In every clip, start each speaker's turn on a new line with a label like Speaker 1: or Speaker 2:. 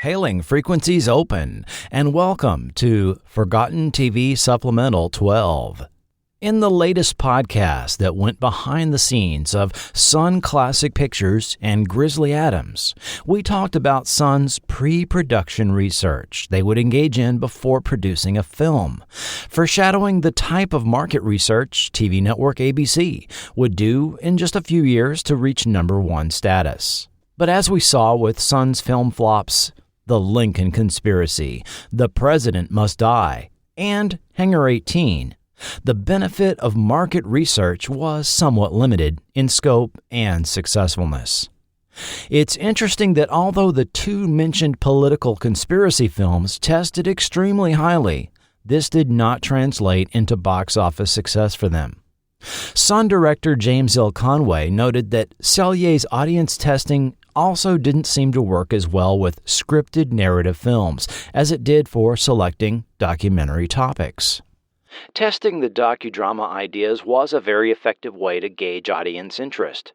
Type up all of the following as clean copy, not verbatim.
Speaker 1: Hailing frequencies open, and welcome to Forgotten TV Supplemental 12. In the latest podcast that went behind the scenes of Sunn Classic Pictures and Grizzly Adams, we talked about Sunn's pre-production research they would engage in before producing a film, foreshadowing the type of market research TV network ABC would do in just a few years to reach #1 status. But as we saw with Sunn's film flops, The Lincoln Conspiracy, The President Must Die, and Hangar 18, the benefit of market research was somewhat limited in scope and successfulness. It's interesting that although the two mentioned political conspiracy films tested extremely highly, this did not translate into box office success for them. Sunn director James L. Conway noted that Sellier's audience testing also didn't seem to work as well with scripted narrative films as it did for selecting documentary topics. Testing the docudrama ideas was a very effective way to gauge audience interest,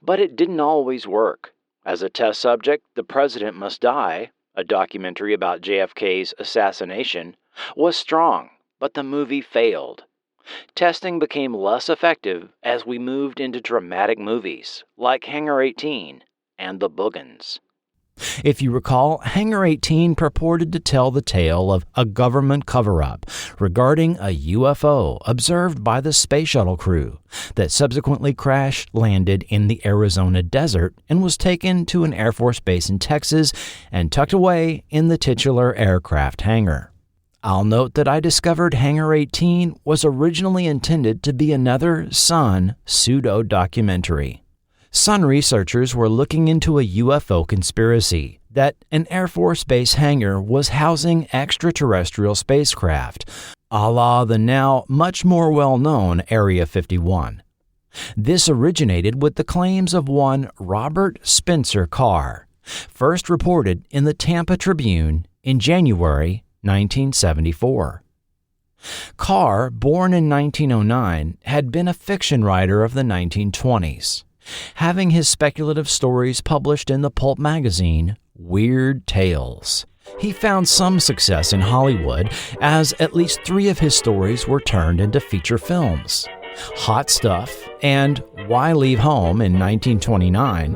Speaker 1: but it didn't always work. As a test subject, The President Must Die, a documentary about JFK's assassination, was strong, but the movie failed. Testing became less effective as we moved into dramatic movies like Hangar 18 and The Boogans. If you recall, Hangar 18 purported to tell the tale of a government cover-up regarding a UFO observed by the space shuttle crew that subsequently crash-landed in the Arizona desert and was taken to an Air Force base in Texas and tucked away in the titular aircraft hangar. I'll note that I discovered Hangar 18 was originally intended to be another Sunn pseudo-documentary. Sunn researchers were looking into a UFO conspiracy that an Air Force Base hangar was housing extraterrestrial spacecraft, a la the now much more well-known Area 51. This originated with the claims of one Robert Spencer Carr, first reported in the Tampa Tribune in January 1974. Carr, born in 1909, had been a fiction writer of the 1920s. Having his speculative stories published in the pulp magazine Weird Tales. He found some success in Hollywood as at least 3 of his stories were turned into feature films: Hot Stuff and Why Leave Home in 1929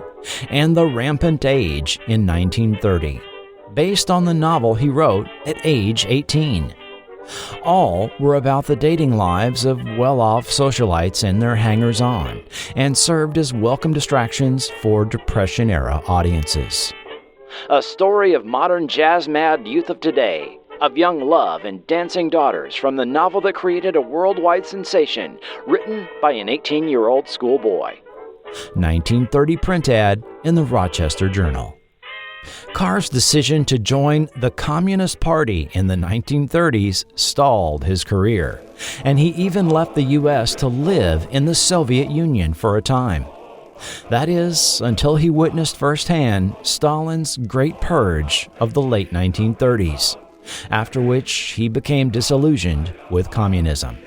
Speaker 1: and The Rampant Age in 1930, based on the novel he wrote at age 18. All were about the dating lives of well-off socialites and their hangers-on, and served as welcome distractions for Depression-era audiences. A story of modern jazz-mad youth of today, of young love and dancing daughters from the novel that created a worldwide sensation, written by an 18-year-old schoolboy. 1930 print ad in the Rochester Journal. Carr's decision to join the Communist Party in the 1930s stalled his career, and he even left the U.S. to live in the Soviet Union for a time. That is, until he witnessed firsthand Stalin's Great Purge of the late 1930s, after which he became disillusioned with communism.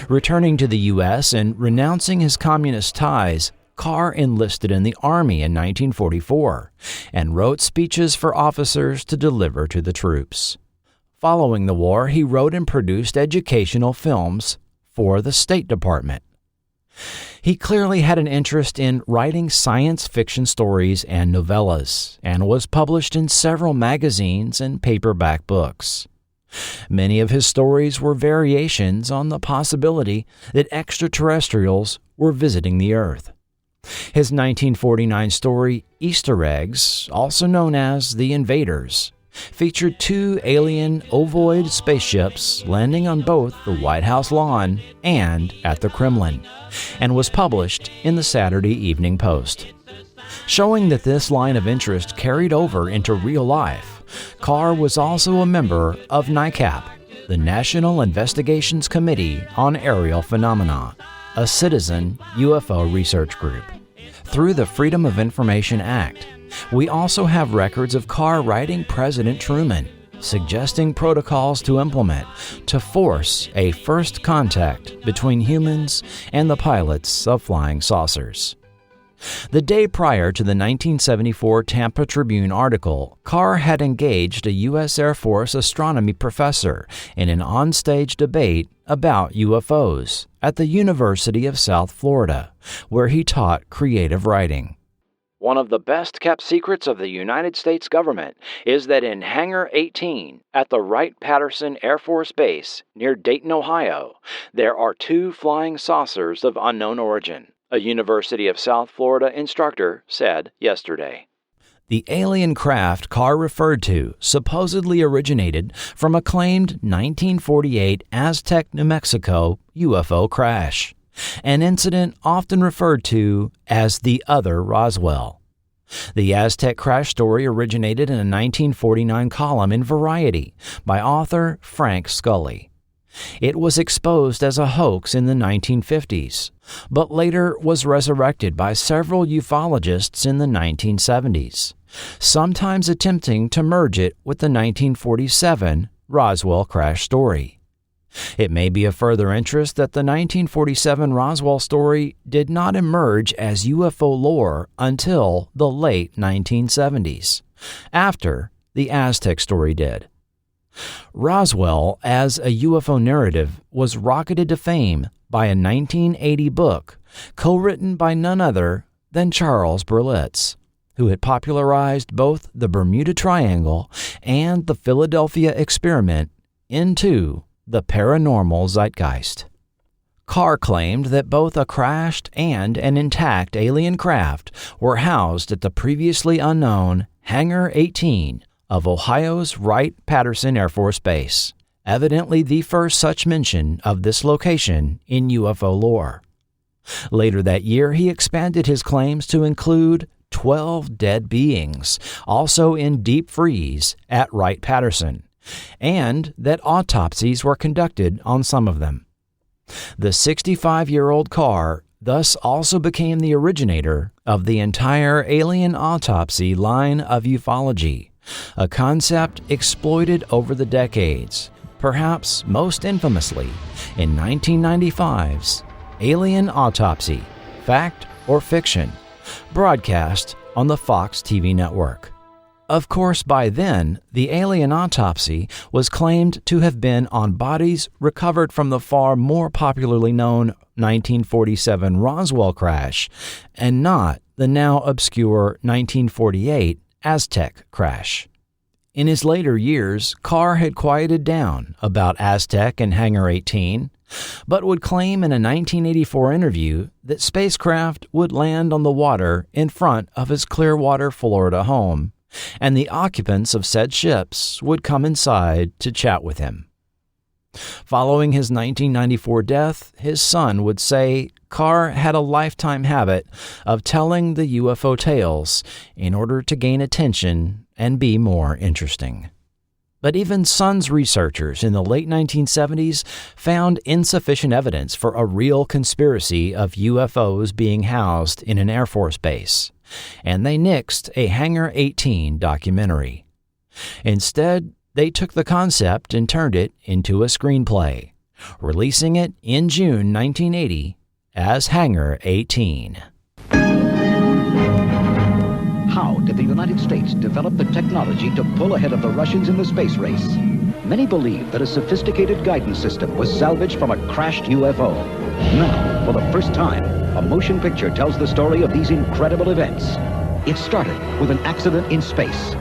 Speaker 1: Returning to the U.S. and renouncing his communist ties, Carr enlisted in the Army in 1944 and wrote speeches for officers to deliver to the troops. Following the war, he wrote and produced educational films for the State Department. He clearly had an interest in writing science fiction stories and novellas, and was published in several magazines and paperback books. Many of his stories were variations on the possibility that extraterrestrials were visiting the Earth. His 1949 story, Easter Eggs, also known as The Invaders, featured 2 alien ovoid spaceships landing on both the White House lawn and at the Kremlin, and was published in the Saturday Evening Post. Showing that this line of interest carried over into real life, Carr was also a member of NICAP, the National Investigations Committee on Aerial Phenomena, a citizen UFO research group. Through the Freedom of Information Act, we also have records of Carr writing President Truman, suggesting protocols to implement to force a first contact between humans and the pilots of flying saucers. The day prior to the 1974 Tampa Tribune article, Carr had engaged a U.S. Air Force astronomy professor in an onstage debate about UFOs at the University of South Florida, where he taught creative writing. One of the best-kept secrets of the United States government is that in Hangar 18 at the Wright-Patterson Air Force Base near Dayton, Ohio, there are 2 flying saucers of unknown origin, a University of South Florida instructor said yesterday. The alien craft Carr referred to supposedly originated from a claimed 1948 Aztec, New Mexico UFO crash, an incident often referred to as the other Roswell. The Aztec crash story originated in a 1949 column in Variety by author Frank Scully. It was exposed as a hoax in the 1950s, but later was resurrected by several ufologists in the 1970s, sometimes attempting to merge it with the 1947 Roswell crash story. It may be of further interest that the 1947 Roswell story did not emerge as UFO lore until the late 1970s, after the Aztec story did. Roswell, as a UFO narrative, was rocketed to fame by a 1980 book co-written by none other than Charles Berlitz, who had popularized both the Bermuda Triangle and the Philadelphia experiment into the paranormal zeitgeist. Carr claimed that both a crashed and an intact alien craft were housed at the previously unknown Hangar 18 of Ohio's Wright-Patterson Air Force Base, evidently the first such mention of this location in UFO lore. Later that year, he expanded his claims to include 12 dead beings, also in deep freeze at Wright-Patterson, and that autopsies were conducted on some of them. The 65-year-old Carr thus also became the originator of the entire alien autopsy line of ufology, a concept exploited over the decades, perhaps most infamously in 1995's Alien Autopsy, Fact or Fiction, broadcast on the Fox TV network. Of course, by then, the alien autopsy was claimed to have been on bodies recovered from the far more popularly known 1947 Roswell crash, and not the now obscure 1948 Aztec crash. In his later years, Carr had quieted down about Aztec and Hangar 18, but would claim in a 1984 interview that spacecraft would land on the water in front of his Clearwater, Florida home, and the occupants of said ships would come inside to chat with him. Following his 1994 death, his son would say Carr had a lifetime habit of telling the UFO tales in order to gain attention and be more interesting. But even Sunn's researchers in the late 1970s found insufficient evidence for a real conspiracy of UFOs being housed in an Air Force base, and they nixed a Hangar 18 documentary. Instead, they took the concept and turned it into a screenplay, releasing it in June 1980 as Hangar 18.
Speaker 2: How did the United States develop the technology to pull ahead of the Russians in the space race? Many believe that a sophisticated guidance system was salvaged from a crashed UFO. Now, for the first time, a motion picture tells the story of these incredible events. It started with an accident in space,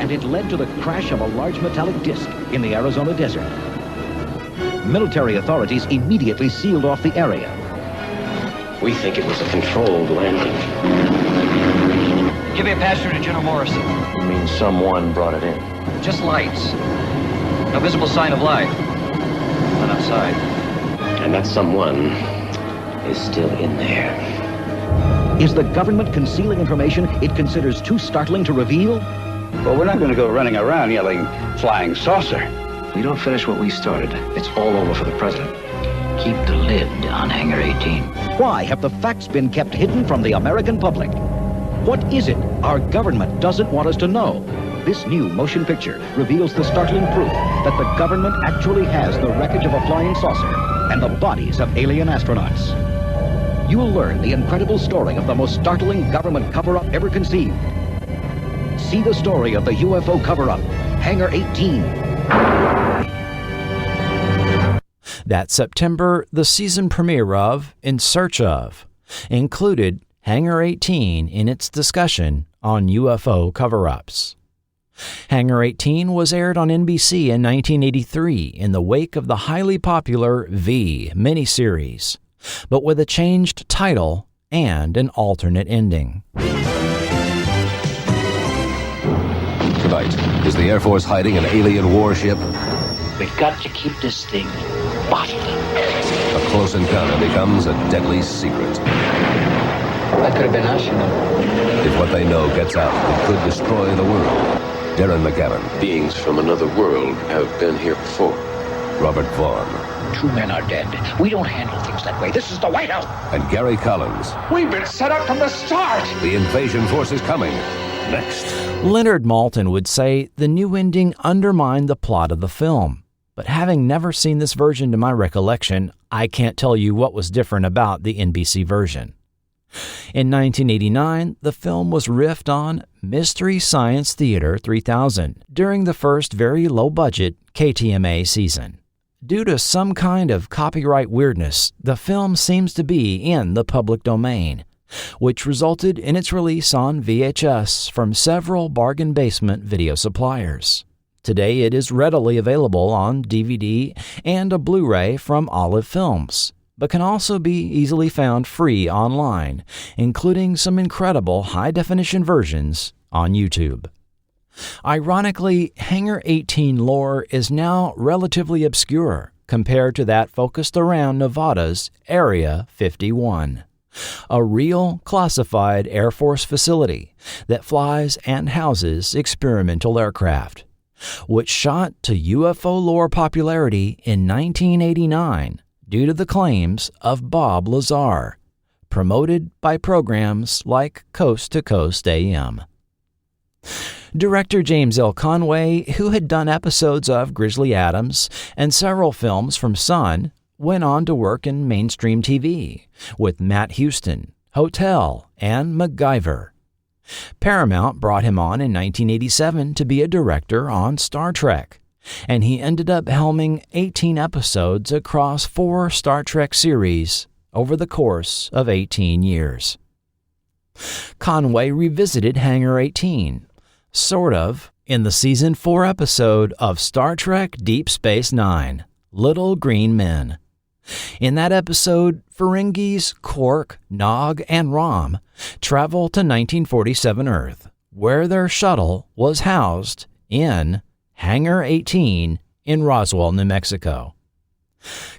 Speaker 2: and it led to the crash of a large metallic disc in the Arizona desert. Military authorities immediately sealed off the area.
Speaker 3: We think it was a controlled landing.
Speaker 4: Give me a pass through to General Morrison.
Speaker 3: You mean someone brought it in?
Speaker 4: Just lights. No visible sign of life. Not outside.
Speaker 3: And that someone is still in there.
Speaker 2: Is the government concealing information it considers too startling to reveal?
Speaker 5: Well, we're not going to go running around yelling flying saucer.
Speaker 3: We don't finish what we started. It's all over for the president.
Speaker 4: Keep the lid on Hangar 18.
Speaker 2: Why have the facts been kept hidden from the American public? What is it our government doesn't want us to know? This new motion picture reveals the startling proof that the government actually has the wreckage of a flying saucer and the bodies of alien astronauts. you will learn the incredible story of the most startling government cover-up ever conceived. See the story of the UFO cover-up, Hangar 18.
Speaker 1: That September, the season premiere of In Search Of included Hangar 18 in its discussion on UFO cover-ups. Hangar 18 was aired on NBC in 1983 in the wake of the highly popular V miniseries, but with a changed title and an alternate ending.
Speaker 6: Tonight, is the Air Force hiding an alien warship?
Speaker 7: We've got to keep this thing bottled up.
Speaker 6: A close encounter becomes a deadly secret.
Speaker 7: That could have been us, you know.
Speaker 6: If what they know gets out, it could destroy the world. Darren McGavin,
Speaker 3: Beings from another world have been here before.
Speaker 6: Robert Vaughn,
Speaker 7: 2 men are dead. We don't handle things that way. This is the White House.
Speaker 6: and Gary Collins.
Speaker 8: We've been set up from the start.
Speaker 6: The invasion force is coming. Next.
Speaker 1: Leonard Maltin would say the new ending undermined the plot of the film. But having never seen this version to my recollection, I can't tell you what was different about the NBC version. In 1989, the film was riffed on Mystery Science Theater 3000 during the first very low-budget KTMA season. Due to some kind of copyright weirdness, the film seems to be in the public domain, which resulted in its release on VHS from several bargain basement video suppliers. Today it is readily available on DVD and a Blu-ray from Olive Films, but can also be easily found free online, including some incredible high-definition versions on YouTube. Ironically, Hangar 18 lore is now relatively obscure compared to that focused around Nevada's Area 51, a real classified Air Force facility that flies and houses experimental aircraft, which shot to UFO lore popularity in 1989 due to the claims of Bob Lazar, promoted by programs like Coast to Coast AM. Director James L. Conway, who had done episodes of Grizzly Adams and several films from Sunn, went on to work in mainstream TV with Matt Houston, Hotel, and MacGyver. Paramount brought him on in 1987 to be a director on Star Trek, and he ended up helming 18 episodes across 4 Star Trek series over the course of 18 years. Conway revisited Hangar 18, sort of, in the Season 4 episode of Star Trek Deep Space Nine, Little Green Men. In that episode, Ferengis, Quark, Nog, and Rom travel to 1947 Earth, where their shuttle was housed in Hangar 18 in Roswell, New Mexico.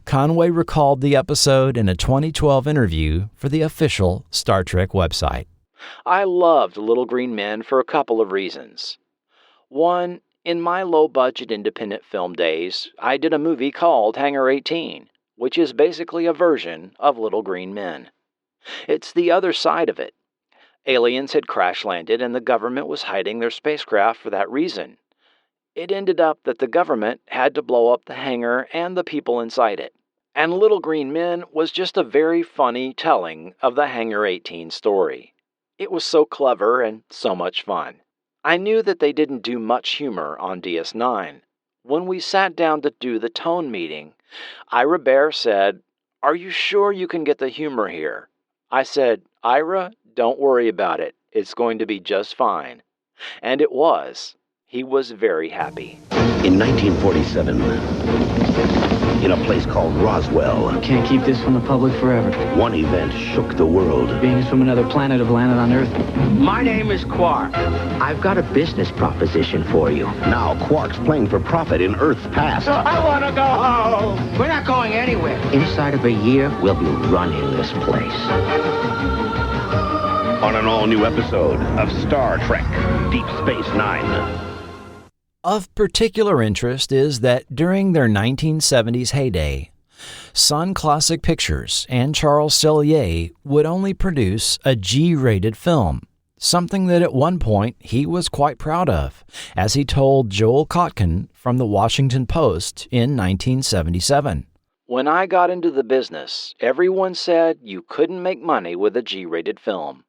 Speaker 1: Conway recalled the episode in a 2012 interview for the official Star Trek website. I loved Little Green Men for a couple of reasons. One, in my low-budget independent film days, I did a movie called Hangar 18, which is basically a version of Little Green Men. It's the other side of it. Aliens had crash-landed and the government was hiding their spacecraft for that reason. It ended up that the government had to blow up the hangar and the people inside it. And Little Green Men was just a very funny telling of the Hangar 18 story. It was so clever and so much fun. I knew that they didn't do much humor on DS9. When we sat down to do the tone meeting, Ira Bear said, "Are you sure you can get the humor here?" I said, "Ira, don't worry about it. It's going to be just fine." And it was. He was very happy.
Speaker 2: In 1947, in a place called Roswell,
Speaker 7: Can't keep this from the public forever.
Speaker 2: one event shook the world.
Speaker 7: Beings from another planet have landed on Earth.
Speaker 9: My name is Quark.
Speaker 7: I've got a business proposition for you.
Speaker 2: Now Quark's playing for profit in Earth's past.
Speaker 9: I want to go home. We're not going anywhere.
Speaker 7: Inside of a year, we'll be running this place.
Speaker 2: On an all-new episode of Star Trek Deep Space Nine.
Speaker 1: Of particular interest is that during their 1970s heyday, Sunn Classic Pictures and Charles Sellier would only produce a G-rated film, something that at one point he was quite proud of, as he told Joel Kotkin from the Washington Post in 1977. When I got into the business, everyone said you couldn't make money with a G-rated film.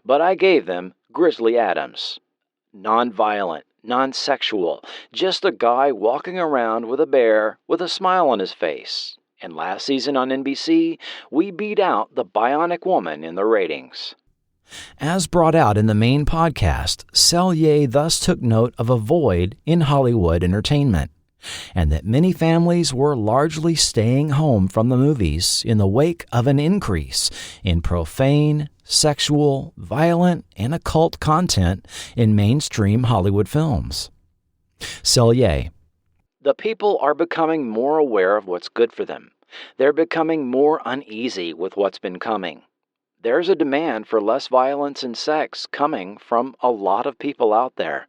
Speaker 1: But I gave them Grizzly Adams. Non-violent, non-sexual, just a guy walking around with a bear with a smile on his face. And last season on NBC, we beat out The Bionic Woman in the ratings. As brought out in the main podcast, Selye thus took note of a void in Hollywood entertainment, and that many families were largely staying home from the movies in the wake of an increase in profane, sexual, violent, and occult content in mainstream Hollywood films. Selye: the people are becoming more aware of what's good for them. They're becoming more uneasy with what's been coming. There's a demand for less violence and sex coming from a lot of people out there.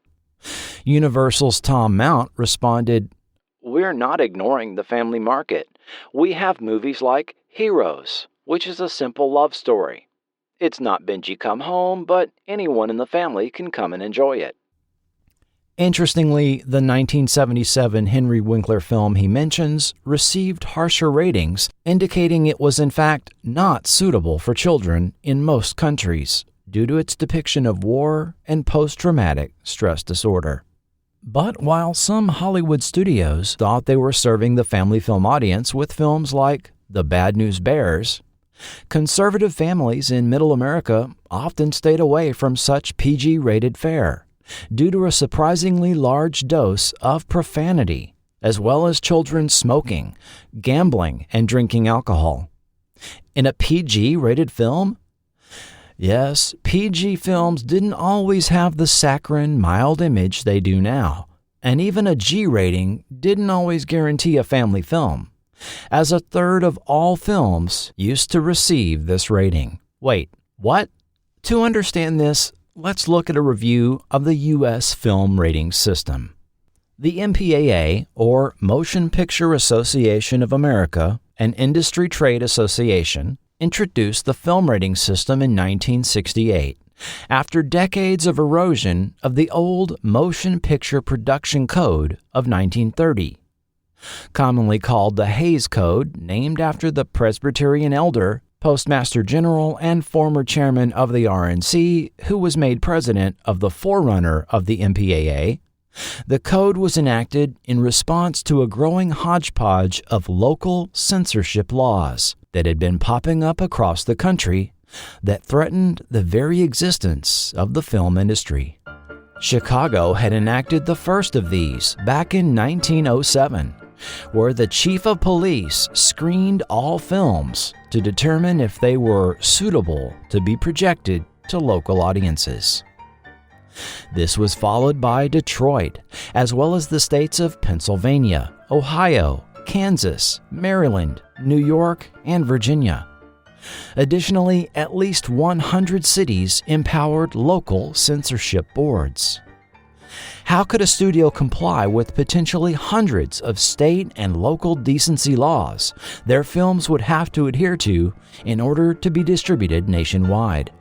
Speaker 1: Universal's Tom Mount responded, we're not ignoring the family market. We have movies like Heroes, which is a simple love story. It's not Benji Come Home, but anyone in the family can come and enjoy it. Interestingly, the 1977 Henry Winkler film he mentions received harsher ratings, indicating it was in fact not suitable for children in most countries due to its depiction of war and post-traumatic stress disorder. But while some Hollywood studios thought they were serving the family film audience with films like The Bad News Bears, conservative families in Middle America often stayed away from such PG-rated fare due to a surprisingly large dose of profanity, as well as children smoking, gambling, and drinking alcohol. In a PG-rated film? Yes, PG films didn't always have the saccharine, mild image they do now, and even a G rating didn't always guarantee a family film, as a third of all films used to receive this rating. Wait, what? To understand this, let's look at a review of the U.S. film rating system. The MPAA, or Motion Picture Association of America, an industry trade association, introduced the film rating system in 1968, after decades of erosion of the old Motion Picture Production Code of 1930. Commonly called the Hays Code, named after the Presbyterian elder, Postmaster General, and former chairman of the RNC, who was made president of the forerunner of the MPAA, the code was enacted in response to a growing hodgepodge of local censorship laws that had been popping up across the country that threatened the very existence of the film industry. Chicago had enacted the first of these back in 1907, where the chief of police screened all films to determine if they were suitable to be projected to local audiences. This was followed by Detroit, as well as the states of Pennsylvania, Ohio, Kansas, Maryland, New York, and Virginia. Additionally, at least 100 cities empowered local censorship boards. How could a studio comply with potentially hundreds of state and local decency laws their films would have to adhere to in order to be distributed nationwide?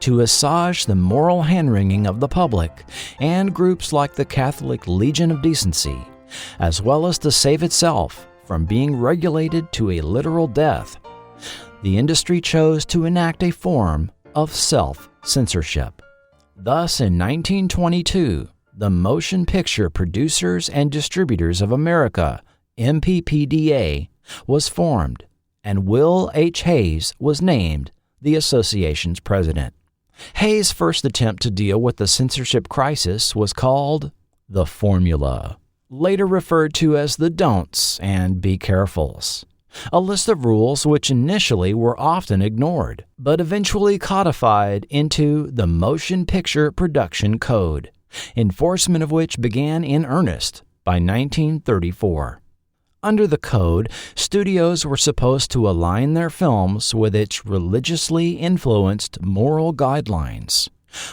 Speaker 1: To assuage the moral hand-wringing of the public and groups like the Catholic Legion of Decency, as well as to save itself from being regulated to a literal death, the industry chose to enact a form of self-censorship. Thus, in 1922, the Motion Picture Producers and Distributors of America, MPPDA, was formed, and Will H. Hays was named the association's president. Hays' first attempt to deal with the censorship crisis was called the Formula, later referred to as the Don'ts and Be Carefuls, a list of rules which initially were often ignored, but eventually codified into the Motion Picture Production Code, enforcement of which began in earnest by 1934. Under the code, studios were supposed to align their films with its religiously influenced moral guidelines,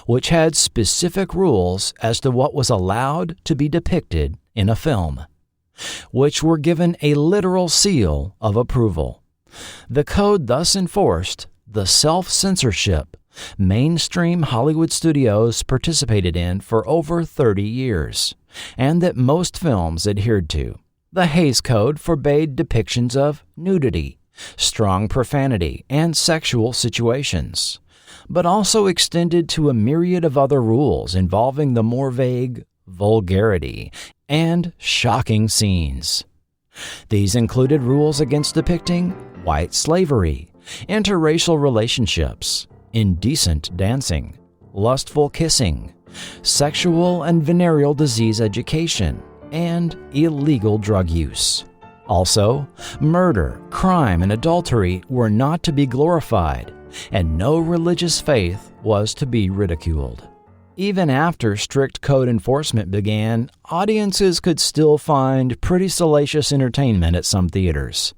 Speaker 1: which had specific rules as to what was allowed to be depicted in a film, which were given a literal seal of approval. The code thus enforced the self-censorship mainstream Hollywood studios participated in for over 30 years, and that most films adhered to. The Hays Code forbade depictions of nudity, strong profanity, and sexual situations, but also extended to a myriad of other rules involving the more vague vulgarity and shocking scenes. These included rules against depicting white slavery, interracial relationships, indecent dancing, lustful kissing, sexual and venereal disease education, and illegal drug use. Also, murder, crime, and adultery were not to be glorified, and no religious faith was to be ridiculed. Even after strict code enforcement began, audiences could still find pretty salacious entertainment at some theaters.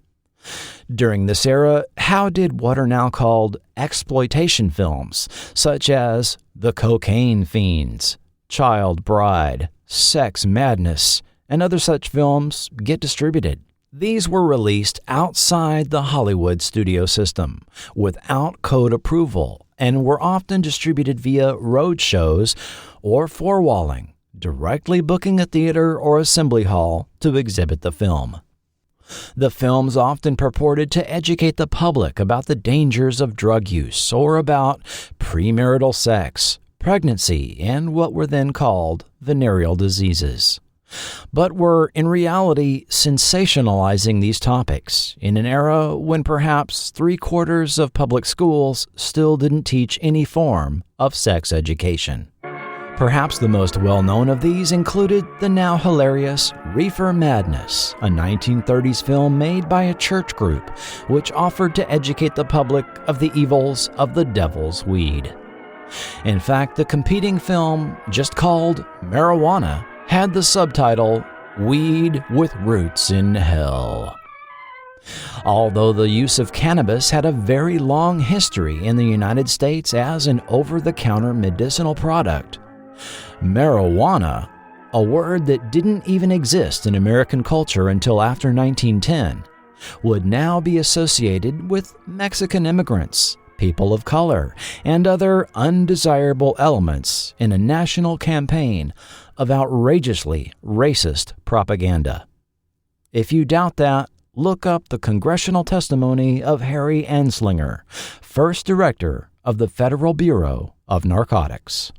Speaker 1: During this era, how did what are now called exploitation films, such as The Cocaine Fiends, Child Bride, Sex Madness, and other such films get distributed? These were released outside the Hollywood studio system, without code approval, and were often distributed via road shows or floorwalling, directly booking a theater or assembly hall to exhibit the film. The films often purported to educate the public about the dangers of drug use or about premarital sex, pregnancy, and what were then called venereal diseases, but were in reality sensationalizing these topics in an era when perhaps 3/4 of public schools still didn't teach any form of sex education. Perhaps the most well-known of these included the now hilarious Reefer Madness, a 1930s film made by a church group which offered to educate the public of the evils of the devil's weed. In fact, the competing film, just called Marijuana, had the subtitle Weed with Roots in Hell. Although the use of cannabis had a very long history in the United States as an over-the-counter medicinal product, marijuana, a word that didn't even exist in American culture until after 1910, would now be associated with Mexican immigrants, people of color, and other undesirable elements in a national campaign of outrageously racist propaganda. If you doubt that, look up the congressional testimony of Harry Anslinger, first director of the Federal Bureau of Narcotics.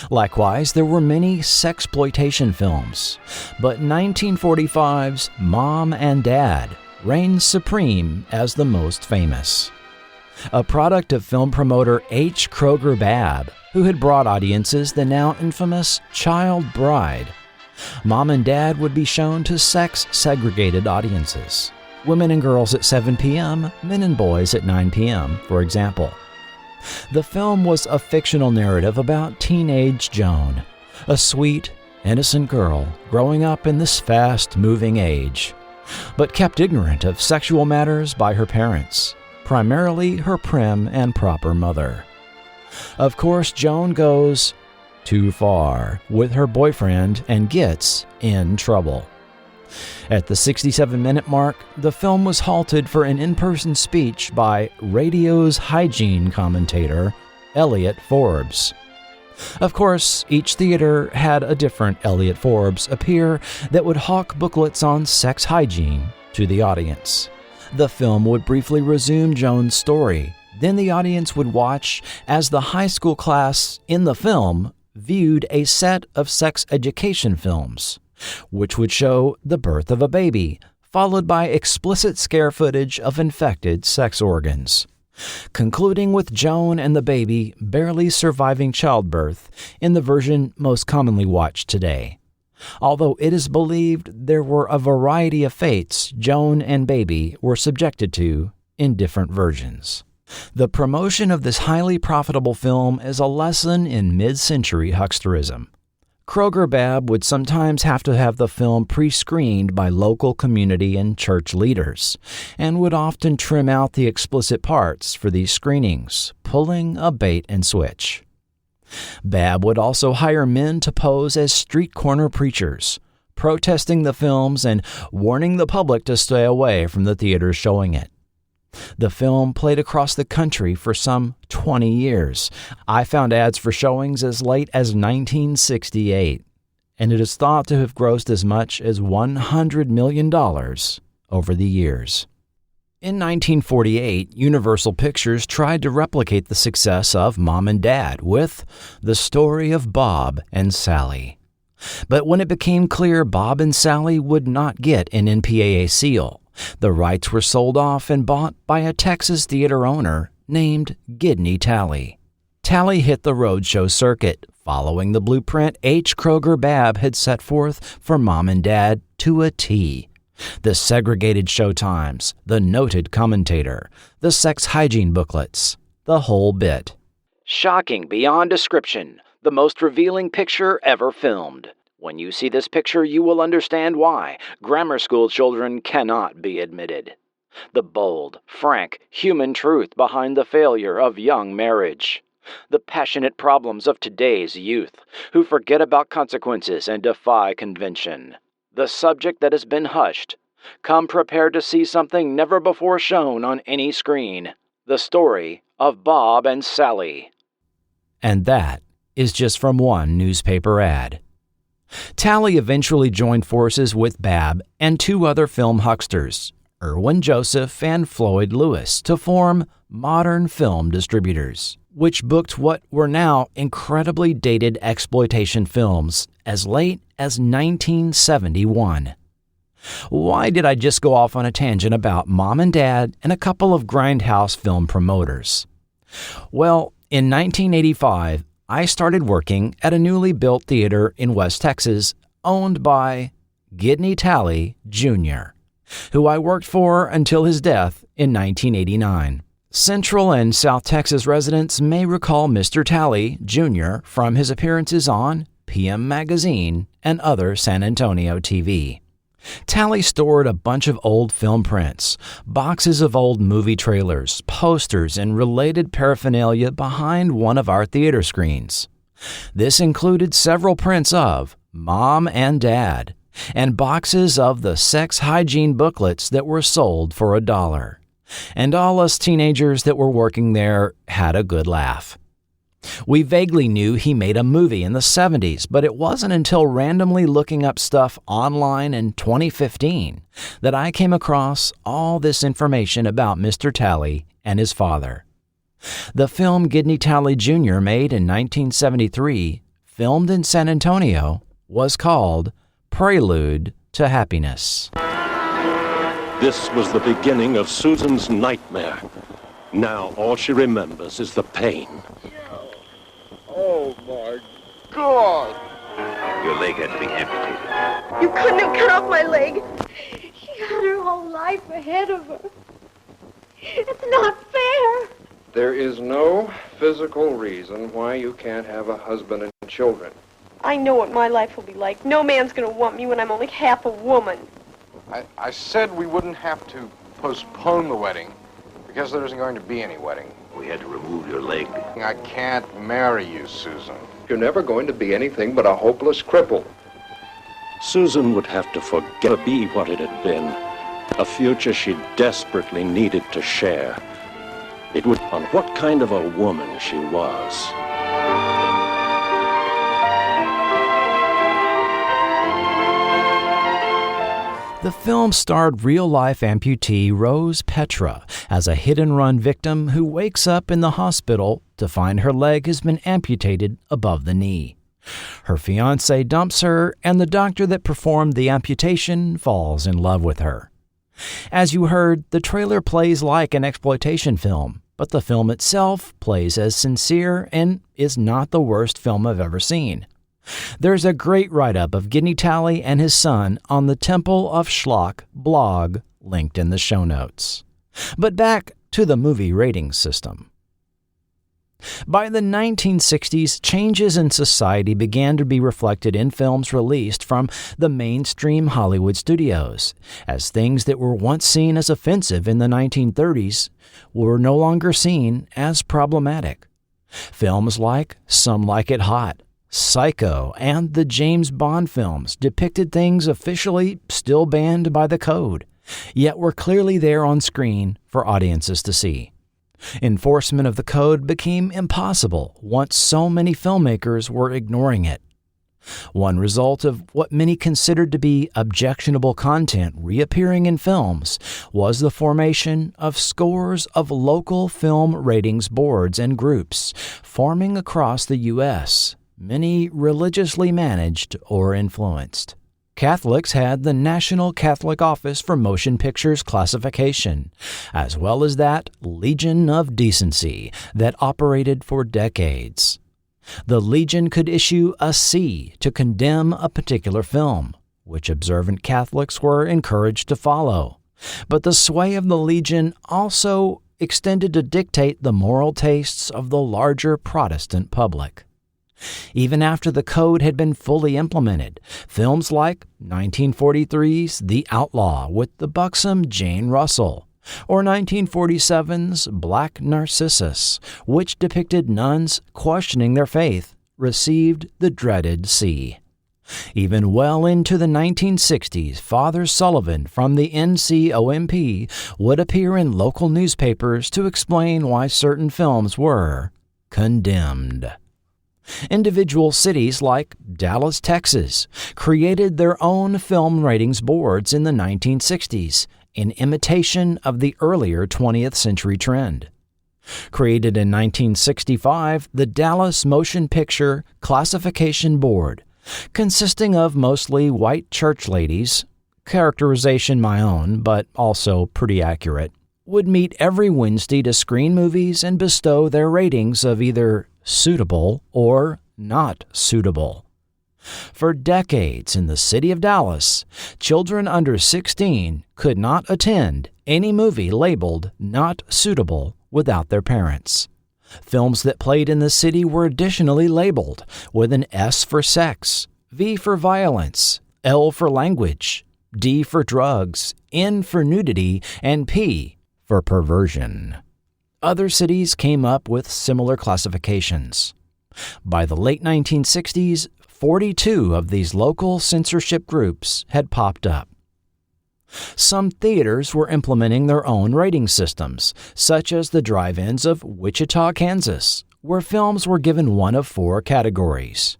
Speaker 1: Likewise, there were many sexploitation films, but 1945's Mom and Dad reigned supreme as the most famous. A product of film promoter H. Kroger Babb, who had brought audiences the now infamous Child Bride, Mom and Dad would be shown to sex-segregated audiences. Women and girls at 7 p.m., men and boys at 9 p.m., for example. The film was a fictional narrative about teenage Joan, a sweet, innocent girl growing up in this fast-moving age, but kept ignorant of sexual matters by her parents, primarily her prim and proper mother. Of course, Joan goes too far with her boyfriend and gets in trouble. At the 67-minute mark, the film was halted for an in-person speech by radio's hygiene commentator, Elliot Forbes. Of course, each theater had a different Elliot Forbes appear that would hawk booklets on sex hygiene to the audience. The film would briefly resume Joan's story. Then the audience would watch as the high school class in the film viewed a set of sex education films, which would show the birth of a baby, followed by explicit scare footage of infected sex organs, concluding with Joan and the baby barely surviving childbirth in the version most commonly watched today. Although it is believed there were a variety of fates Joan and baby were subjected to in different versions. The promotion of this highly profitable film is a lesson in mid-century hucksterism. Kroger Babb would sometimes have to have the film pre-screened by local community and church leaders, and would often trim out the explicit parts for these screenings, pulling a bait and switch. Babb would also hire men to pose as street corner preachers, protesting the films and warning the public to stay away from the theaters showing it. The film played across the country for some 20 years. I found ads for showings as late as 1968. and it is thought to have grossed as much as $100 million over the years. In 1948, Universal Pictures tried to replicate the success of Mom and Dad with The Story of Bob and Sally. But when it became clear Bob and Sally would not get an MPAA seal, the rights were sold off and bought by a Texas theater owner named Gidney Talley. Talley hit the roadshow circuit, following the blueprint H. Kroger Babb had set forth for Mom and Dad to a T. The segregated showtimes, the noted commentator, the sex hygiene booklets, the whole bit. Shocking beyond description, the most revealing picture ever filmed. When you see this picture, you will understand why grammar school children cannot be admitted. The bold, frank, human truth behind the failure of young marriage. The passionate problems of today's youth, who forget about consequences and defy convention. The subject that has been hushed. Come prepared to see something never before shown on any screen. The story of Bob and Sally. And that is just from one newspaper ad. Talley eventually joined forces with Babb and two other film hucksters, Irwin Joseph and Floyd Lewis, to form Modern Film Distributors, which booked what were now incredibly dated exploitation films as late as 1971. Why did I just go off on a tangent about Mom and Dad and a couple of grindhouse film promoters? Well, in 1985, I started working at a newly built theater in West Texas owned by Gidney Talley, Jr., who I worked for until his death in 1989. Central and South Texas residents may recall Mr. Talley, Jr. from his appearances on PM Magazine and other San Antonio TV. Talley stored a bunch of old film prints, boxes of old movie trailers, posters, and related paraphernalia behind one of our theater screens. This included several prints of Mom and Dad, and boxes of the sex hygiene booklets that were sold for $1. And all us teenagers that were working there had a good laugh. We vaguely knew he made a movie in the 70s, but it wasn't until randomly looking up stuff online in 2015 that I came across all this information about Mr. Talley and his father. The film Gidney Talley Jr. made in 1973, filmed in San Antonio, was called Prelude to Happiness.
Speaker 10: This was the beginning of Susan's nightmare. Now all she remembers is the pain.
Speaker 8: Oh, my God!
Speaker 11: Your leg had to be amputated.
Speaker 12: You couldn't have cut off my leg. She had her whole life ahead of her. It's not fair.
Speaker 13: There is no physical reason why you can't have a husband and children.
Speaker 12: I know what my life will be like. No man's going to want me when I'm only half a woman.
Speaker 13: I said we wouldn't have to postpone the wedding because there isn't going to be any wedding.
Speaker 11: We had to remove your leg.
Speaker 13: I can't marry you, Susan. You're never going to be anything but a hopeless cripple.
Speaker 10: Susan would have to forget to be what it had been, a future she desperately needed to share. It would on what kind of a woman she was.
Speaker 1: The film starred real-life amputee Rose Petra as a hit-and-run victim who wakes up in the hospital to find her leg has been amputated above the knee. Her fiancé dumps her, and the doctor that performed the amputation falls in love with her. As you heard, the trailer plays like an exploitation film, but the film itself plays as sincere and is not the worst film I've ever seen. There's a great write-up of Gidney Talley and his son on the Temple of Schlock blog linked in the show notes. But back to the movie rating system. By the 1960s, changes in society began to be reflected in films released from the mainstream Hollywood studios, as things that were once seen as offensive in the 1930s were no longer seen as problematic. Films like Some Like It Hot, Psycho, and the James Bond films depicted things officially still banned by the code, yet were clearly there on screen for audiences to see. Enforcement of the code became impossible once so many filmmakers were ignoring it. One result of what many considered to be objectionable content reappearing in films was the formation of scores of local film ratings boards and groups forming across the U.S., many religiously managed or influenced. Catholics had the National Catholic Office for Motion Pictures Classification, as well as that Legion of Decency that operated for decades. The Legion could issue a C to condemn a particular film, which observant Catholics were encouraged to follow. But the sway of the Legion also extended to dictate the moral tastes of the larger Protestant public. Even after the code had been fully implemented, films like 1943's The Outlaw with the buxom Jane Russell, or 1947's Black Narcissus, which depicted nuns questioning their faith, received the dreaded C. Even well into the 1960s, Father Sullivan from the NCOMP would appear in local newspapers to explain why certain films were condemned. Individual cities like Dallas, Texas, created their own film ratings boards in the 1960s in imitation of the earlier 20th century trend. Created in 1965, the Dallas Motion Picture Classification Board, consisting of mostly white church ladies, characterization my own, but also pretty accurate, would meet every Wednesday to screen movies and bestow their ratings of either suitable or not suitable. For decades in the city of Dallas, children under 16 could not attend any movie labeled not suitable without their parents. Films that played in the city were additionally labeled with an S for sex, V for violence, L for language, D for drugs, N for nudity, and P for perversion. Other cities came up with similar classifications. By the late 1960s, 42 of these local censorship groups had popped up. Some theaters were implementing their own rating systems, such as the drive-ins of Wichita, Kansas, where films were given one of 4 categories.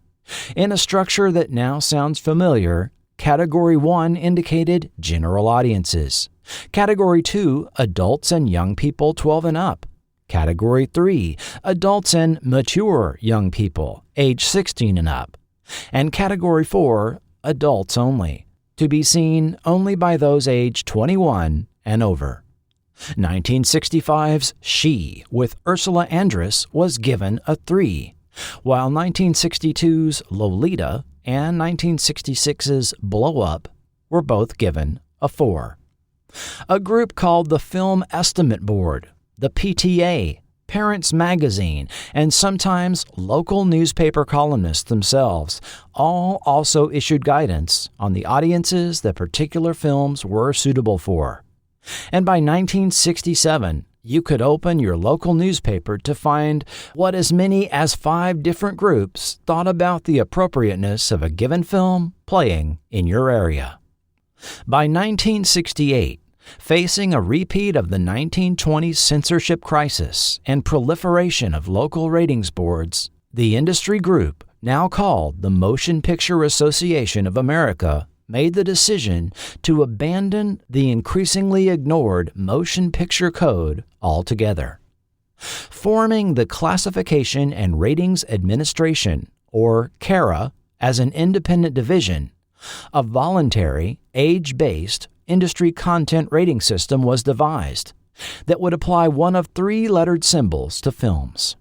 Speaker 1: In a structure that now sounds familiar, Category 1 indicated general audiences. Category 2, adults and young people 12 and up. Category 3, adults and mature young people, age 16 and up. And Category 4, adults only, to be seen only by those age 21 and over. 1965's She with Ursula Andress was given a 3, while 1962's Lolita and 1966's Blow Up were both given a 4. A group called the Film Estimate Board, the PTA, Parents Magazine, and sometimes local newspaper columnists themselves all also issued guidance on the audiences that particular films were suitable for. And by 1967, you could open your local newspaper to find what as many as 5 different groups thought about the appropriateness of a given film playing in your area. By 1968, facing a repeat of the 1920s censorship crisis and proliferation of local ratings boards, the industry group, now called the Motion Picture Association of America, made the decision to abandon the increasingly ignored Motion Picture Code altogether. Forming the Classification and Ratings Administration, or CARA, as an independent division, a voluntary, age-based industry content rating system was devised that would apply one of 3 lettered symbols to films.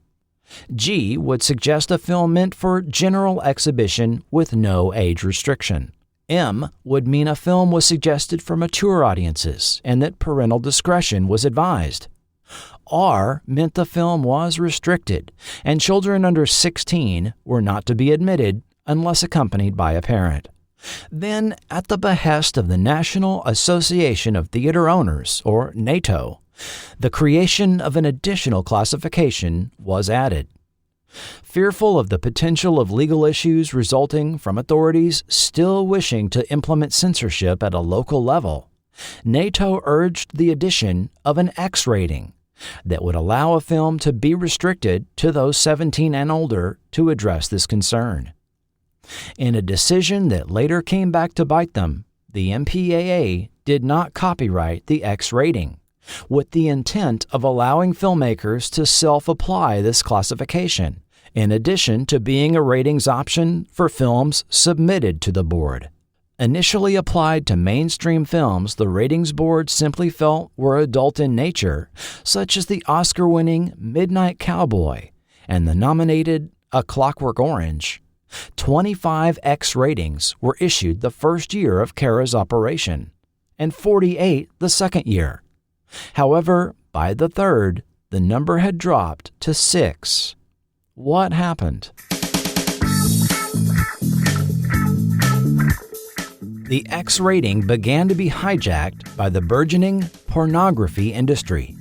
Speaker 1: G would suggest a film meant for general exhibition with no age restriction. M would mean a film was suggested for mature audiences and that parental discretion was advised. R meant the film was restricted and children under 16 were not to be admitted unless accompanied by a parent. Then, at the behest of the National Association of Theater Owners, or NATO, the creation of an additional classification was added. Fearful of the potential of legal issues resulting from authorities still wishing to implement censorship at a local level, NATO urged the addition of an X rating that would allow a film to be restricted to those 17 and older to address this concern. In a decision that later came back to bite them, the MPAA did not copyright the X rating, with the intent of allowing filmmakers to self-apply this classification, in addition to being a ratings option for films submitted to the board. Initially applied to mainstream films the ratings board simply felt were adult in nature, such as the Oscar-winning Midnight Cowboy and the nominated A Clockwork Orange, 25 X ratings were issued the first year of CARA's operation, and 48 the second year. However, by the third, the number had dropped to 6. What happened? The X rating began to be hijacked by the burgeoning pornography industry,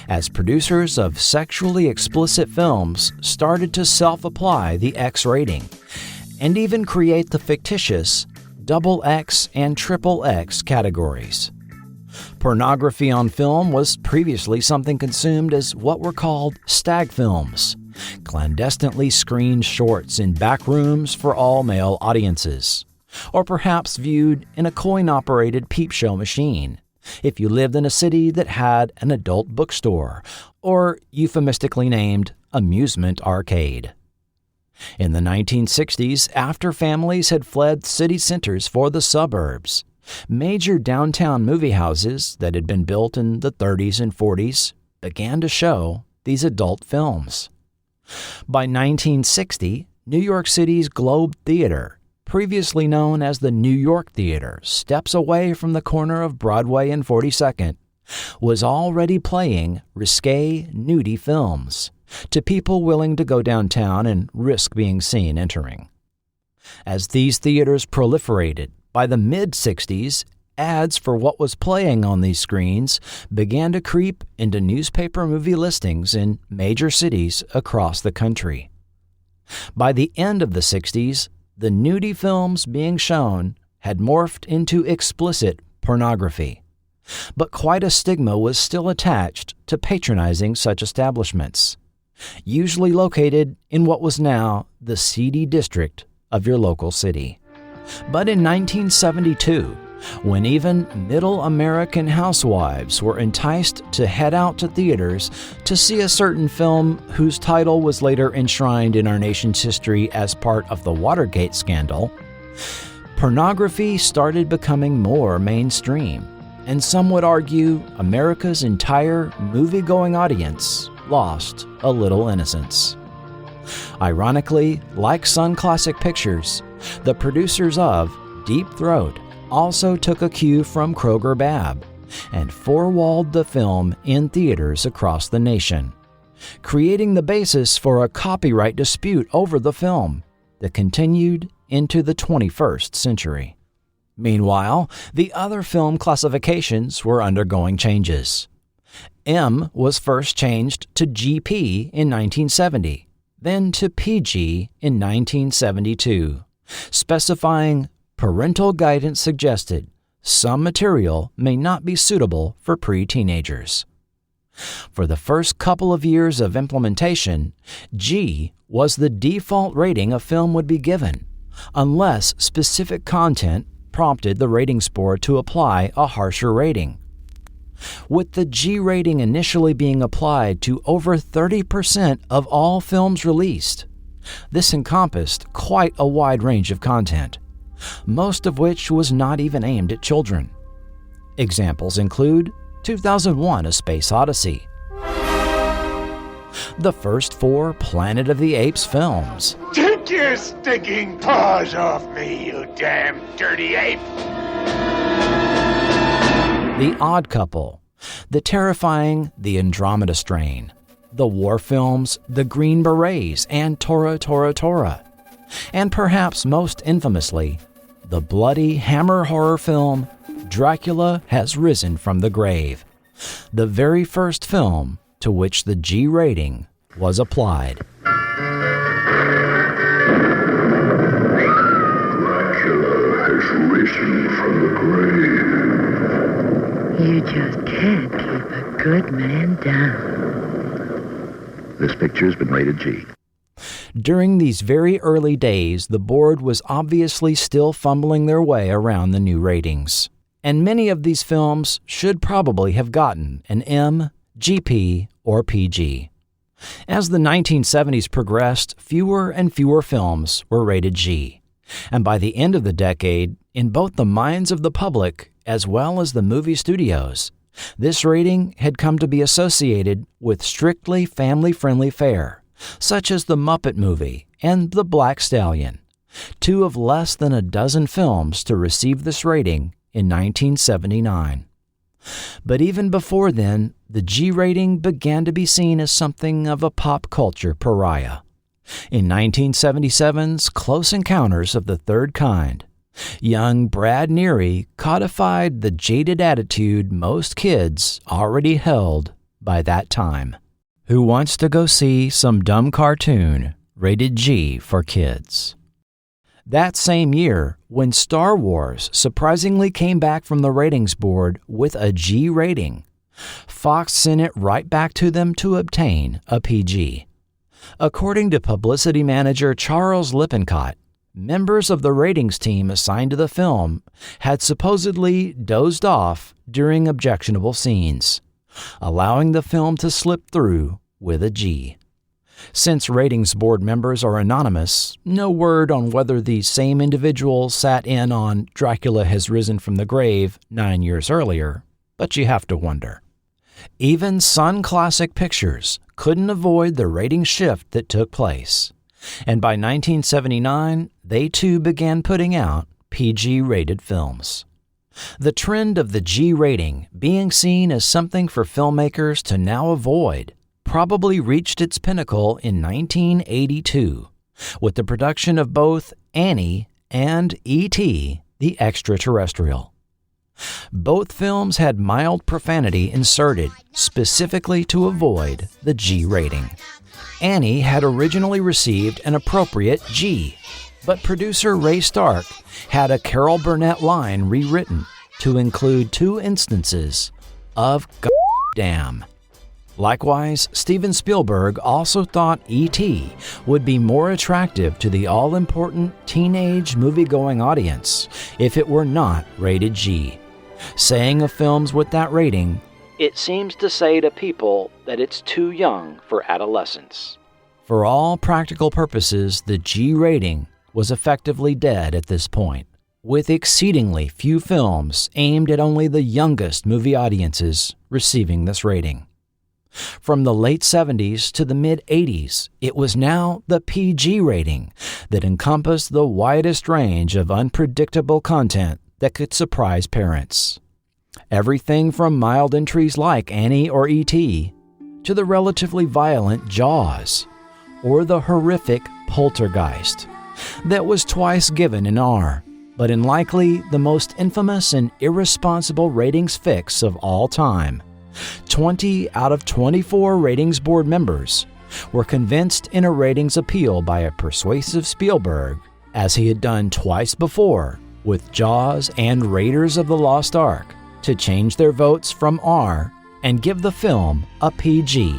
Speaker 1: as producers of sexually explicit films started to self-apply the X rating, and even create the fictitious XX and XXX categories. Pornography on film was previously something consumed as what were called stag films, clandestinely screened shorts in back rooms for all male audiences, or perhaps viewed in a coin-operated peep show machine, if you lived in a city that had an adult bookstore, or euphemistically named amusement arcade. In the 1960s, after families had fled city centers for the suburbs, major downtown movie houses that had been built in the 30s and 40s began to show these adult films. By 1960, New York City's Globe Theater, previously known as the New York Theater, steps away from the corner of Broadway and 42nd, was already playing risque, nudie films to people willing to go downtown and risk being seen entering. As these theaters proliferated, by the mid-60s, ads for what was playing on these screens began to creep into newspaper movie listings in major cities across the country. By the end of the 60s, the nudie films being shown had morphed into explicit pornography. But quite a stigma was still attached to patronizing such establishments, usually located in what was now the seedy district of your local city. But in 1972, when even middle American housewives were enticed to head out to theaters to see a certain film whose title was later enshrined in our nation's history as part of the Watergate scandal, pornography started becoming more mainstream, and some would argue America's entire movie-going audience lost a little innocence. Ironically, like Sunn Classic Pictures, the producers of Deep Throat also took a cue from Kroger Babb and four-walled the film in theaters across the nation, creating the basis for a copyright dispute over the film that continued into the 21st century. Meanwhile, the other film classifications were undergoing changes. M was first changed to GP in 1970, then to PG in 1972, specifying parental guidance suggested some material may not be suitable for pre-teenagers. For the first couple of years of implementation, G was the default rating a film would be given, unless specific content prompted the ratings board to apply a harsher rating. With the G rating initially being applied to over 30% of all films released, this encompassed quite a wide range of content, most of which was not even aimed at children. Examples include 2001: A Space Odyssey, the first 4 Planet of the Apes films,
Speaker 8: Take your stinking paws off me, you damn dirty ape!
Speaker 1: The Odd Couple, the terrifying The Andromeda Strain, the war films The Green Berets and Tora Tora Tora, and perhaps most infamously, the bloody hammer horror film Dracula Has Risen from the Grave, the very first film to which the G rating was applied.
Speaker 14: Dracula has risen from the grave.
Speaker 15: You just can't keep a good man down.
Speaker 14: This picture's been rated G.
Speaker 1: During these very early days, the board was obviously still fumbling their way around the new ratings. And many of these films should probably have gotten an M, GP, or PG. As the 1970s progressed, fewer and fewer films were rated G. And by the end of the decade, in both the minds of the public as well as the movie studios, this rating had come to be associated with strictly family-friendly fare, such as The Muppet Movie and The Black Stallion, two of less than a dozen films to receive this rating in 1979. But even before then, the G rating began to be seen as something of a pop culture pariah. In 1977's Close Encounters of the Third Kind, young Brad Neary codified the jaded attitude most kids already held by that time. Who wants to go see some dumb cartoon rated G for kids? That same year, when Star Wars surprisingly came back from the ratings board with a G rating, Fox sent it right back to them to obtain a PG. According to publicity manager Charles Lippincott, members of the ratings team assigned to the film had supposedly dozed off during objectionable scenes, allowing the film to slip through with a G. Since ratings board members are anonymous, no word on whether these same individuals sat in on Dracula Has Risen from the Grave 9 years earlier, but you have to wonder. Even Sunn Classic Pictures couldn't avoid the rating shift that took place, and by 1979, they too began putting out PG-rated films. The trend of the G rating being seen as something for filmmakers to now avoid probably reached its pinnacle in 1982 with the production of both Annie and E.T. the Extraterrestrial. Both films had mild profanity inserted specifically to avoid the G rating. Annie had originally received an appropriate G, but producer Ray Stark had a Carol Burnett line rewritten to include 2 instances of goddamn. Likewise, Steven Spielberg also thought E.T. would be more attractive to the all-important teenage movie-going audience if it were not rated G, saying of films with that rating, "It seems to say to people that it's too young for adolescents." For all practical purposes, the G rating was effectively dead at this point, with exceedingly few films aimed at only the youngest movie audiences receiving this rating. From the late 70s to the mid-80s, it was now the PG rating that encompassed the widest range of unpredictable content that could surprise parents. Everything from mild entries like Annie or E.T. to the relatively violent Jaws or the horrific Poltergeist that was twice given an R, but in likely the most infamous and irresponsible ratings fix of all time. 20 out of 24 ratings board members were convinced in a ratings appeal by a persuasive Spielberg, as he had done twice before with Jaws and Raiders of the Lost Ark, to change their votes from R and give the film a PG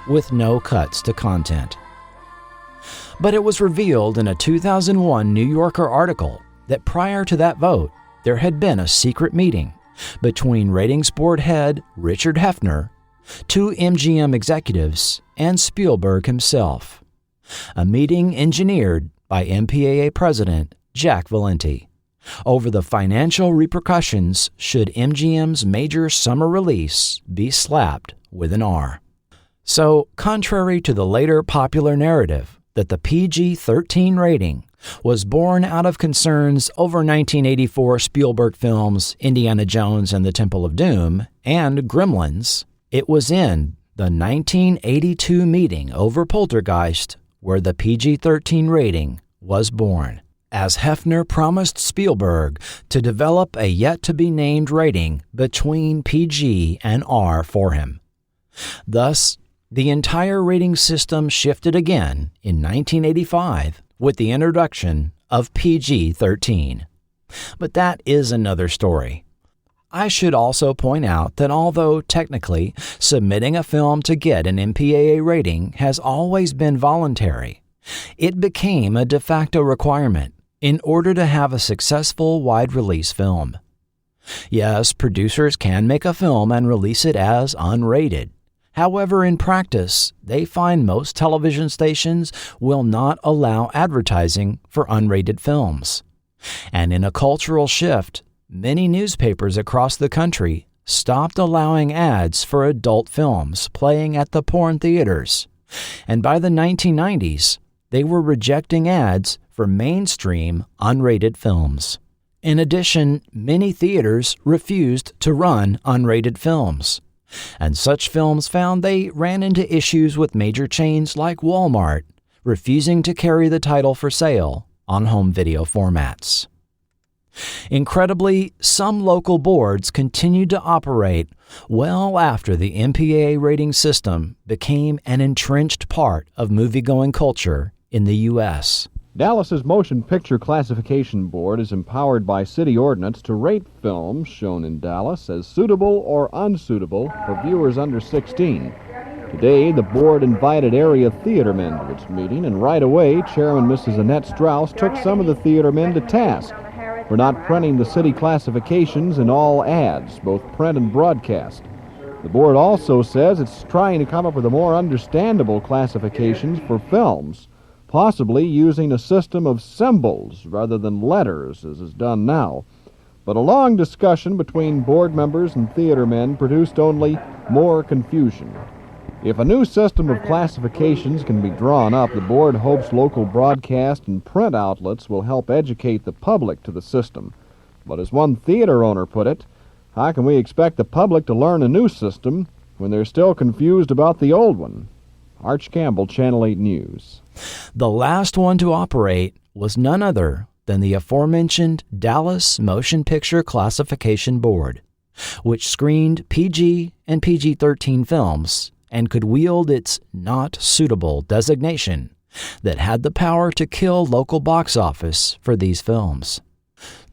Speaker 1: with no cuts to content. But it was revealed in a 2001 New Yorker article that prior to that vote, there had been a secret meeting between ratings board head Richard Hefner, 2 MGM executives, and Spielberg himself. A meeting engineered by MPAA President Jack Valenti over the financial repercussions should MGM's major summer release be slapped with an R. So, contrary to the later popular narrative that the PG-13 rating was born out of concerns over 1984 Spielberg films Indiana Jones and the Temple of Doom and Gremlins, it was in the 1982 meeting over Poltergeist where the PG-13 rating was born, as Hefner promised Spielberg to develop a yet-to-be-named rating between PG and R for him. Thus, the entire rating system shifted again in 1985 with the introduction of PG-13. But that is another story. I should also point out that although technically submitting a film to get an MPAA rating has always been voluntary, It became a de facto requirement in order to have a successful wide-release film. Yes, producers can make a film and release it as unrated. However, in practice, they find most television stations will not allow advertising for unrated films. And in a cultural shift, many newspapers across the country stopped allowing ads for adult films playing at the porn theaters. And by the 1990s, they were rejecting ads for mainstream unrated films. In addition, many theaters refused to run unrated films. And such films found they ran into issues with major chains like Walmart, refusing to carry the title for sale on home video formats. Incredibly, some local boards continued to operate well after the MPAA rating system became an entrenched part of movie-going culture in the U.S.
Speaker 16: Dallas's Motion Picture Classification Board is empowered by city ordinance to rate films shown in Dallas as suitable or unsuitable for viewers under 16. Today, the board invited area theatermen to its meeting, and right away, Chairman Mrs. Annette Strauss took some of the theatermen to task for not printing the city classifications in all ads, both print and broadcast. The board also says it's trying to come up with a more understandable classifications for films, possibly using a system of symbols rather than letters, as is done now. But a long discussion between board members and theatermen produced only more confusion. If a new system of classifications can be drawn up, the board hopes local broadcast and print outlets will help educate the public to the system. But as one theater owner put it, how can we expect the public to learn a new system when they're still confused about the old one? Arch Campbell, Channel 8 News.
Speaker 1: The last one to operate was none other than the aforementioned Dallas Motion Picture Classification Board, which screened PG and PG-13 films and could wield its not suitable designation that had the power to kill local box office for these films.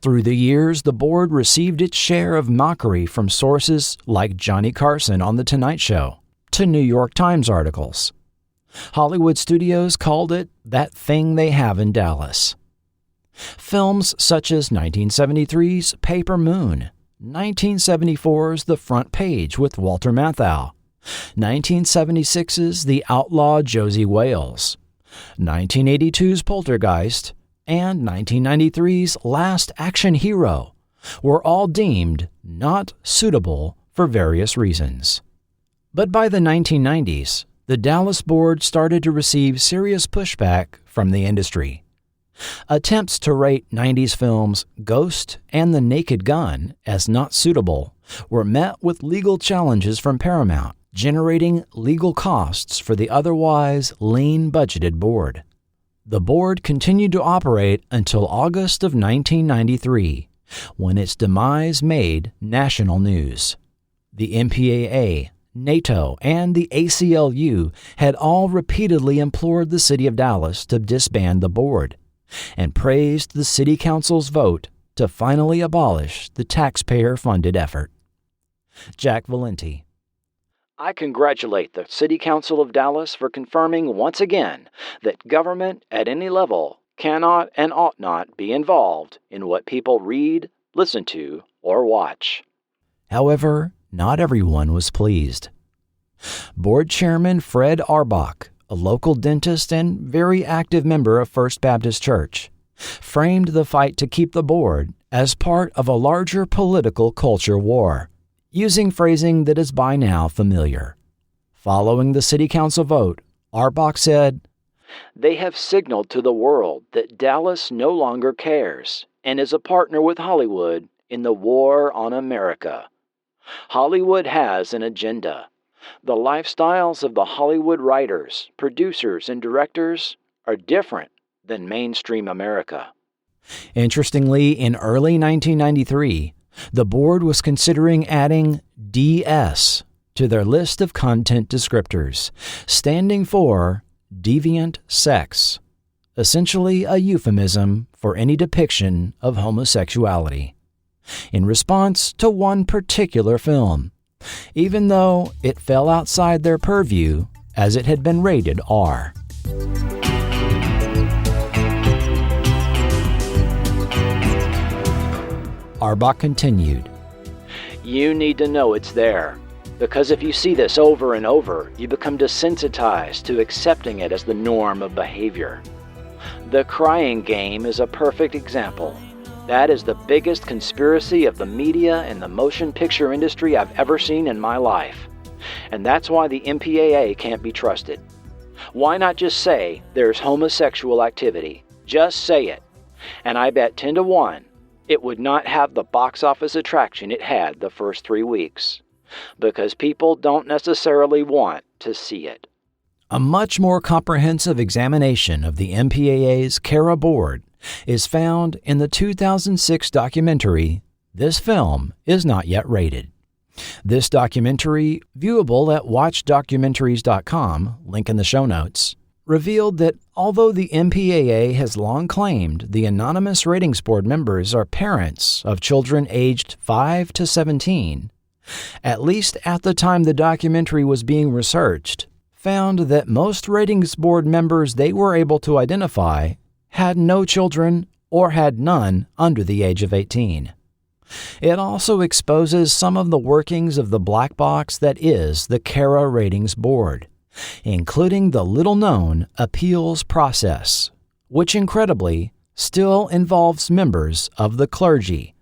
Speaker 1: Through the years, the board received its share of mockery from sources like Johnny Carson on The Tonight Show to New York Times articles. Hollywood studios called it that thing they have in Dallas. Films such as 1973's Paper Moon, 1974's The Front Page with Walter Matthau, 1976's The Outlaw Josie Wales, 1982's Poltergeist, and 1993's Last Action Hero were all deemed not suitable for various reasons. But by the 1990s, the Dallas board started to receive serious pushback from the industry. Attempts to rate 90s films Ghost and The Naked Gun as not suitable were met with legal challenges from Paramount, generating legal costs for the otherwise lean-budgeted board. The board continued to operate until August of 1993, when its demise made national news. The MPAA, NATO, and the ACLU had all repeatedly implored the city of Dallas to disband the board and praised the city council's vote to finally abolish the taxpayer-funded effort. Jack Valenti. I congratulate the City Council of Dallas for confirming once again that government at any level cannot and ought not be involved in what people read, listen to, or watch. However, not everyone was pleased. Board Chairman Fred Arbach, a local dentist and very active member of First Baptist Church, framed the fight to keep the board as part of a larger political culture war, using phrasing that is by now familiar. Following the City Council vote, Arbach said, "They have signaled to the world that Dallas no longer cares and is a partner with Hollywood in the war on America. Hollywood has an agenda. The lifestyles of the Hollywood writers, producers, and directors are different than mainstream America." Interestingly, in early 1993, the board was considering adding DS to their list of content descriptors, standing for deviant sex, essentially a euphemism for any depiction of homosexuality, in response to one particular film, even though it fell outside their purview as it had been rated R. Arbach continued. You need to know it's there, because if you see this over and over, you become desensitized to accepting it as the norm of behavior. The crying game is a perfect example. That is the biggest conspiracy of the media and the motion picture industry I've ever seen in my life. And that's why the MPAA can't be trusted. Why not just say there's homosexual activity? Just say it. And I bet 10 to 1, it would not have the box office attraction it had the first 3 weeks. Because people don't necessarily want to see it. A much more comprehensive examination of the MPAA's CARA board is found in the 2006 documentary, This Film Is Not Yet Rated. This documentary, viewable at watchdocumentaries.com, link in the show notes, revealed that although the MPAA has long claimed the anonymous ratings board members are parents of children aged 5 to 17, at least at the time the documentary was being researched, found that most ratings board members they were able to identify had no children or had none under the age of 18. It also exposes some of the workings of the black box that is the CARA Ratings Board, including the little-known appeals process, which incredibly still involves members of the clergy,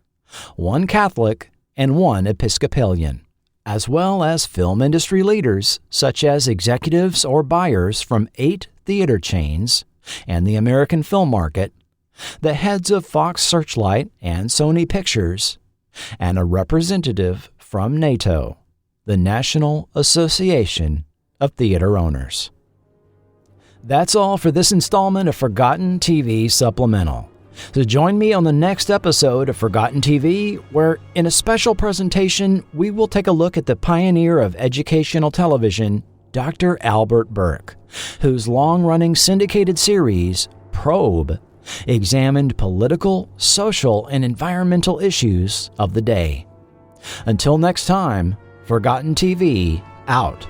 Speaker 1: one Catholic and one Episcopalian, as well as film industry leaders such as executives or buyers from 8 theater chains and the American film market, the heads of Fox Searchlight and Sony Pictures, and a representative from NATO, the National Association of Theater Owners. That's all for this installment of Forgotten TV Supplemental. So join me on the next episode of Forgotten TV, where in a special presentation, we will take a look at the pioneer of educational television, Dr. Albert Burke, whose long-running syndicated series, Probe, examined political, social, and environmental issues of the day. Until next time, Forgotten TV out.